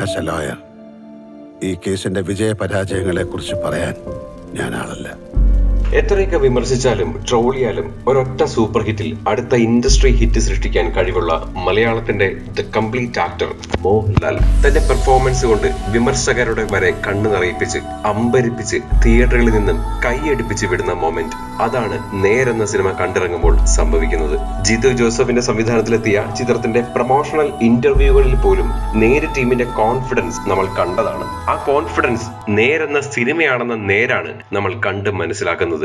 As A lawyer ഈ കേസിന്റെ വിജയ പരാജയങ്ങളെ കുറിച്ച് പറയാൻ ഞാൻ ആളല്ല. എത്രയൊക്കെ വിമർശിച്ചാലും ട്രോളിയാലും ഒരൊറ്റ സൂപ്പർ ഹിറ്റിൽ അടുത്ത ഇൻഡസ്ട്രി ഹിറ്റ് സൃഷ്ടിക്കാൻ കഴിവുള്ള മലയാളത്തിന്റെ ദ കംപ്ലീറ്റ് ആക്ടർ മോഹൻലാൽ തന്റെ പെർഫോമൻസ് കൊണ്ട് വിമർശകരുടെ വരെ കണ്ണു നിറയിപ്പിച്ച് അമ്പരിപ്പിച്ച് തിയേറ്ററുകളിൽ നിന്നും കൈയടിപ്പിച്ച് വിടുന്ന മൊമെന്റ്, അതാണ് നേരെന്ന സിനിമ കണ്ടിറങ്ങുമ്പോൾ സംഭവിക്കുന്നത്. ജിത്തു ജോസഫിന്റെ സംവിധാനത്തിലെത്തിയ ചിത്രത്തിന്റെ പ്രൊമോഷണൽ ഇന്റർവ്യൂകളിൽ പോലും നേര് ടീമിന്റെ കോൺഫിഡൻസ് നമ്മൾ കണ്ടതാണ്. ആ കോൺഫിഡൻസ് നേരെന്ന സിനിമയാണെന്ന നേരാണ് നമ്മൾ കണ്ട് മനസ്സിലാക്കുന്നത്.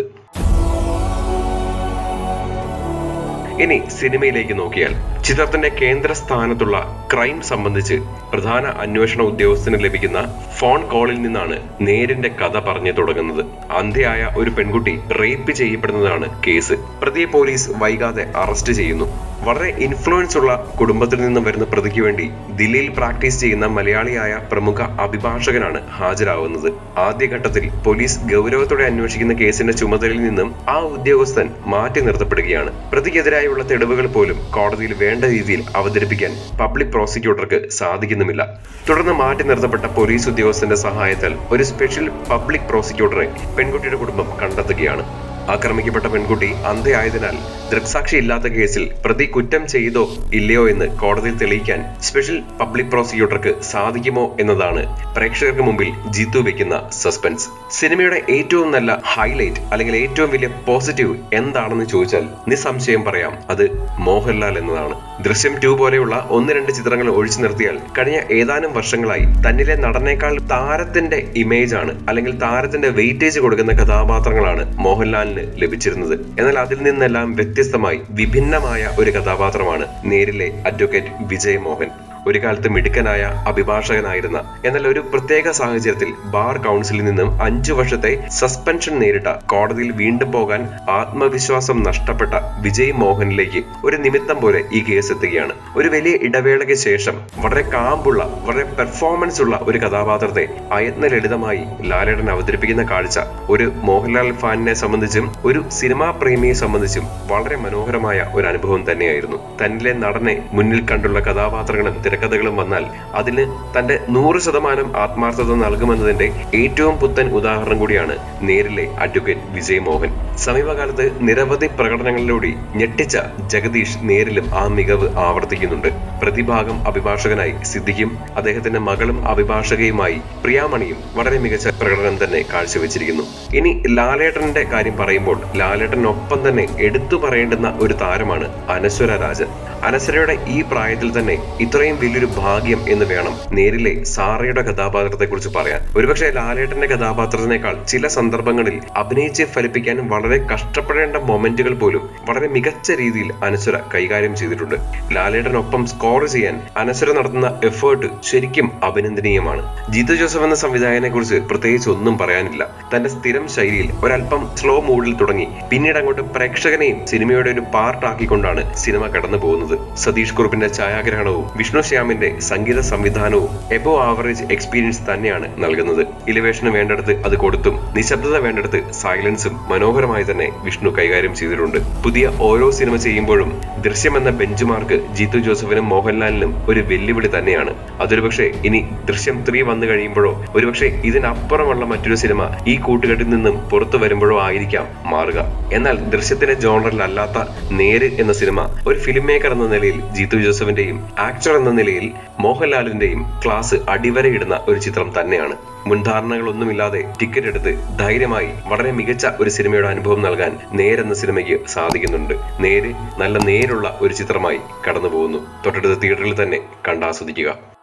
ഇനി സിനിമയിലേക്ക് നോക്കിയാൽ ചിത്രത്തിന്റെ കേന്ദ്ര സ്ഥാനത്തുള്ള ക്രൈം സംബന്ധിച്ച് പ്രധാന അന്വേഷണ ഉദ്യോഗസ്ഥന് ലഭിക്കുന്ന ഫോൺ കോളിൽ നിന്നാണ് നേരിന്റെ കഥ പറഞ്ഞു തുടങ്ങുന്നത്. അന്ധയായ ഒരു പെൺകുട്ടി റേപ്പ് ചെയ്യപ്പെടുന്നതാണ് കേസ്. പ്രതിയെ പോലീസ് വൈകാതെ അറസ്റ്റ് ചെയ്യുന്നു. വളരെ ഇൻഫ്ലുവൻസ് ഉള്ള കുടുംബത്തിൽ നിന്നും വരുന്ന പ്രതിക്ക് വേണ്ടി ദില്ലിയിൽ പ്രാക്ടീസ് ചെയ്യുന്ന മലയാളിയായ പ്രമുഖ അഭിഭാഷകനാണ് ഹാജരാകുന്നത്. ആദ്യഘട്ടത്തിൽ പോലീസ് ഗൗരവത്തോടെ അന്വേഷിക്കുന്ന കേസിന്റെ ചുമതലയിൽ നിന്നും ആ ഉദ്യോഗസ്ഥൻ മാറ്റി നിർത്തപ്പെടുകയാണ്. പ്രതിക്കെതിരായുള്ള തെളിവുകൾ പോലും കോടതിയിൽ വേണ്ട രീതിയിൽ അവതരിപ്പിക്കാൻ പബ്ലിക് പ്രോസിക്യൂട്ടർക്ക് സാധിക്കുന്നുമില്ല. തുടർന്ന് മാറ്റി നിർത്തപ്പെട്ട പോലീസ് ഉദ്യോഗസ്ഥന്റെ സഹായത്താൽ ഒരു സ്പെഷ്യൽ പബ്ലിക് പ്രോസിക്യൂട്ടറെ പെൺകുട്ടിയുടെ കുടുംബം കണ്ടെത്തുകയാണ്. ആക്രമിക്കപ്പെട്ട പെൺകുട്ടി അന്ധയായതിനാൽ ദൃക്സാക്ഷി ഇല്ലാത്ത കേസിൽ പ്രതി കുറ്റം ചെയ്തോ ഇല്ലയോ എന്ന് കോടതിയിൽ തെളിയിക്കാൻ സ്പെഷ്യൽ പബ്ലിക് പ്രോസിക്യൂട്ടർക്ക് സാധിക്കുമോ എന്നതാണ് പ്രേക്ഷകർക്ക് മുമ്പിൽ ജിത്തു വെക്കുന്ന സസ്പെൻസ്. സിനിമയുടെ ഏറ്റവും നല്ല ഹൈലൈറ്റ് അല്ലെങ്കിൽ ഏറ്റവും വലിയ പോസിറ്റീവ് എന്താണെന്ന് ചോദിച്ചാൽ നിസ്സംശയം പറയാം, അത് മോഹൻലാൽ എന്നതാണ്. ദൃശ്യം 2 പോലെയുള്ള 1-2 ചിത്രങ്ങൾ ഒഴിച്ചു നിർത്തിയാൽ കഴിഞ്ഞ ഏതാനും വർഷങ്ങളായി തന്നിലെ നടനേക്കാൾ താരത്തിന്റെ ഇമേജ് ആണ് അല്ലെങ്കിൽ താരത്തിന്റെ വെയിറ്റേജ് കൊടുക്കുന്ന കഥാപാത്രങ്ങളാണ് മോഹൻലാലിന് ലഭിച്ചിരുന്നത്. എന്നാൽ അതിൽ നിന്നെല്ലാം വ്യത്യസ്തമായി വിഭിന്നമായ ഒരു കഥാപാത്രമാണ് നേരിലെ അഡ്വക്കേറ്റ് വിജയ് മോഹൻ. ഒരു കാലത്ത് മിടുക്കനായ അഭിഭാഷകനായിരുന്ന, എന്നാൽ ഒരു പ്രത്യേക സാഹചര്യത്തിൽ ബാർ കൗൺസിലിൽ നിന്നും 5 വർഷത്തെ സസ്പെൻഷൻ നേരിട്ട, കോടതിയിൽ വീണ്ടും പോകാൻ ആത്മവിശ്വാസം നഷ്ടപ്പെട്ട വിജയ് മോഹനിലേക്ക് ഒരു നിമിത്തം പോലെ ഈ കേസ് എത്തുകയാണ്. ഒരു വലിയ ഇടവേളയ്ക്ക് ശേഷം വളരെ കാമ്പുള്ള, വളരെ പെർഫോമൻസ് ഉള്ള ഒരു കഥാപാത്രത്തെ അയത്ന ലളിതമായി ലാലേട്ടൻ അവതരിപ്പിക്കുന്ന കാഴ്ച ഒരു മോഹൻലാൽ ഫാനിനെ സംബന്ധിച്ചും ഒരു സിനിമാ പ്രേമിയെ സംബന്ധിച്ചും വളരെ മനോഹരമായ ഒരു അനുഭവം തന്നെയായിരുന്നു. തന്നിലെ നടനെ മുന്നിൽ കണ്ടുള്ള കഥാപാത്രങ്ങളും കഥകളും വന്നാൽ അതിന് തന്റെ 100% ആത്മാർത്ഥത നൽകുമെന്നതിന്റെ ഏറ്റവും പുത്തൻ ഉദാഹരണം കൂടിയാണ് നേരിലെ അഡ്വക്കേറ്റ് വിജയ് മോഹൻ. സമീപകാലത്ത് നിരവധി പ്രകടനങ്ങളിലൂടെ ഞെട്ടിച്ച ജഗദീഷ് നേരിലും ആ മികവ് ആവർത്തിക്കുന്നുണ്ട്. പ്രതിഭാഗം അഭിഭാഷകനായി സിദ്ദിഖും അദ്ദേഹത്തിന്റെ മകളും അഭിഭാഷകയുമായി പ്രിയാമണിയും വളരെ മികച്ച പ്രകടനം തന്നെ കാഴ്ചവെച്ചിരിക്കുന്നു. ഇനി ലാലേട്ടന്റെ കാര്യം പറയുമ്പോൾ ലാലേട്ടനൊപ്പം തന്നെ എടുത്തു പറയേണ്ടുന്ന ഒരു താരമാണ് അനശ്വര രാജൻ. അനശ്വരയുടെ ഈ പ്രായത്തിൽ തന്നെ ഇത്രയും വലിയൊരു ഭാഗ്യം എന്ന് വേണം നേരിലെ സാറയുടെ കഥാപാത്രത്തെ കുറിച്ച് പറയാൻ. ഒരുപക്ഷെ ലാലേട്ടന്റെ കഥാപാത്രത്തിനേക്കാൾ ചില സന്ദർഭങ്ങളിൽ അഭിനയിച്ച് ഫലിപ്പിക്കാൻ വളരെ കഷ്ടപ്പെടേണ്ട മൊമെന്റുകൾ പോലും വളരെ മികച്ച രീതിയിൽ അനശ്വര കൈകാര്യം ചെയ്തിട്ടുണ്ട്. ലാലേട്ടനൊപ്പം സ്കോർ ചെയ്യാൻ അനശ്വര നടത്തുന്ന എഫേർട്ട് ശരിക്കും അഭിനന്ദനീയമാണ്. ജിത്തു ജോസഫ് എന്ന സംവിധായകനെ കുറിച്ച് പ്രത്യേകിച്ച് ഒന്നും പറയാനില്ല. തന്റെ സ്ഥിരം ശൈലിയിൽ ഒരല്പം സ്ലോ മൂഡിൽ തുടങ്ങി പിന്നീട് അങ്ങോട്ട് പ്രേക്ഷകനെയും സിനിമയുടെ ഒരു പാർട്ട് ആക്കിക്കൊണ്ടാണ് സിനിമ കടന്നു പോകുന്നത്. സതീഷ് കുറുപ്പിന്റെ ഛായാഗ്രഹണവും വിഷ്ണു ശ്യാമിന്റെ സംഗീത സംവിധാനവും എബോ ആവറേജ് എക്സ്പീരിയൻസ് തന്നെയാണ് നൽകുന്നത്. ഇലിവേഷന് വേണ്ടടുത്ത് അത് കൊടുത്തും നിശബ്ദത വേണ്ടടുത്ത് സൈലൻസും മനോഹരമായി തന്നെ വിഷ്ണു കൈകാര്യം ചെയ്തിട്ടുണ്ട്. പുതിയ ഓരോ സിനിമ ചെയ്യുമ്പോഴും ദൃശ്യം എന്ന ബെഞ്ച് മാർക്ക് ജിത്തു ജോസഫിനും മോഹൻലാലിനും ഒരു വെല്ലുവിളി തന്നെയാണ്. അതൊരുപക്ഷെ ഇനി ദൃശ്യം 3 വന്നു കഴിയുമ്പോഴോ ഒരുപക്ഷെ ഇതിനപ്പുറമുള്ള മറ്റൊരു സിനിമ ഈ കൂട്ടുകെട്ടിൽ നിന്നും പുറത്തു വരുമ്പോഴോ ആയിരിക്കാം മാറുക. എന്നാൽ ദൃശ്യത്തിന്റെ ജോണറിലല്ലാത്ത നേര് എന്ന സിനിമ ഒരു ഫിലിം മേക്കർ എന്ന നിലയിൽ ജിത്തു ജോസഫിന്റെയും ആക്ടർ എന്ന നിലയിൽ മോഹൻലാലിന്റെയും ക്ലാസ് അടിവരയിടുന്ന ഒരു ചിത്രം തന്നെയാണ്. മുൻധാരണകളൊന്നുമില്ലാതെ ടിക്കറ്റ് എടുത്ത് ധൈര്യമായി വളരെ മികച്ച ഒരു സിനിമയുടെ അനുഭവം നൽകാൻ നേരെന്ന സിനിമയ്ക്ക് സാധിക്കുന്നുണ്ട്. നേര് നല്ല നേരുള്ള ഒരു ചിത്രമായി കടന്നു പോകുന്നു. തൊട്ടടുത്ത തിയേറ്ററിൽ തന്നെ കണ്ടാസ്വദിക്കുക.